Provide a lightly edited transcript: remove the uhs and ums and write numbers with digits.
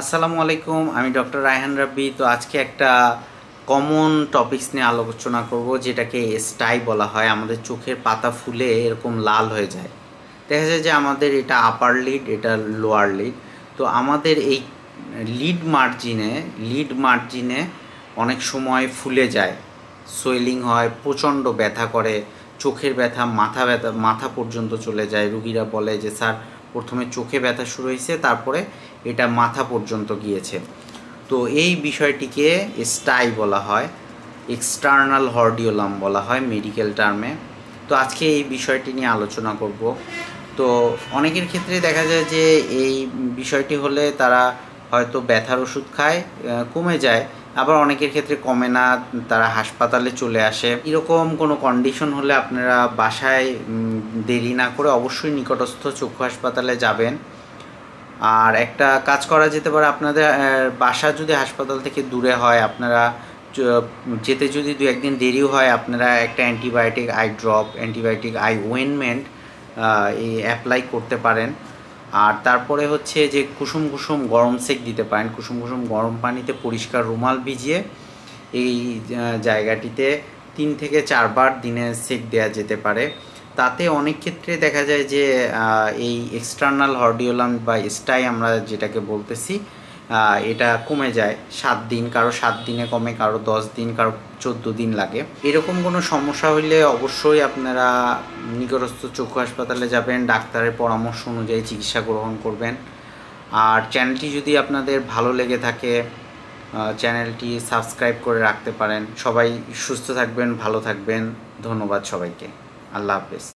আসসালামু আলাইকুম, আমি ডক্টর রায়হান রাব্বি। তো আজকে একটা কমন টপিকস নিয়ে আলোচনা করব, যেটাকে স্টাই বলা হয়। আমাদের চোখের পাতা ফুলে এরকম লাল হয়ে যায়। দেখা যায় যে আমাদের এটা আপার লিড, এটা লোয়ার লিড। তো আমাদের এই লিড মার্জিনে অনেক সময় ফুলে যায়, সোয়েলিং হয়, প্রচণ্ড ব্যথা করে, চোখের ব্যথা, মাথা পর্যন্ত চলে যায়। রুগীরা বলে যে স্যার, প্রথমে চোখে ব্যথা শুরু হয়েছে, তারপরে এটা মাথা পর্যন্ত গিয়েছে। তো এই বিষয়টিকে স্টাই বলা হয়, এক্সটার্নাল হর্ডিওলাম বলা হয় মেডিকেল টার্মে। তো আজকে এই বিষয়টি নিয়ে আলোচনা করব। তো অনেকের ক্ষেত্রে দেখা যায় যে এই বিষয়টি হলে তারা হয়তো ব্যথার ওষুধ খায়, কমে যায়। আবার অনেকের ক্ষেত্রে কমে না, তারা হাসপাতালে চলে আসে। এরকম কোনো কন্ডিশন হলে আপনারা বাসায় দেরি না করে অবশ্যই নিকটস্থ চক্ষু হাসপাতালে যাবেন। আর একটা কাজ করা যেতে পারে, আপনাদের বাসা যদি হাসপাতাল থেকে দূরে হয়, আপনারা যেতে যদি 2-1 দিন দেরিও হয়, আপনারা একটা antibiotic eye drop, antibiotic eye ointment এই অ্যাপ্লাই করতে পারেন। আর তারপরে হচ্ছে যে কুসুম কুসুম গরম সেক দিতে পারেন। কুসুম কুসুম গরম পানিতে পরিষ্কার রুমাল ভিজিয়ে এই জায়গাটিতে 3 থেকে 4 বার দিনে সেক দেওয়া যেতে পারে। তাতে অনেক ক্ষেত্রে দেখা যায় যে এই এক্সটার্নাল হর্ডিওলাম বা স্টাই আমরা যেটাকে বলতেছি, এটা কমে যায় 7 দিন। কারো 7 দিনে কমে, কারো 10 দিন, কারো 14 দিন লাগে। এরকম কোনো সমস্যা হলে অবশ্যই আপনারা নিকটস্থ চক্ষু হাসপাতালে যাবেন, ডাক্তারের পরামর্শ অনুযায়ী চিকিৎসা গ্রহণ করবেন। আর চ্যানেলটি যদি আপনাদের ভালো লেগে থাকে, চ্যানেলটি সাবস্ক্রাইব করে রাখতে পারেন। সবাই সুস্থ থাকবেন, ভালো থাকবেন। ধন্যবাদ সবাইকে। আল্লাহ হাফেজ।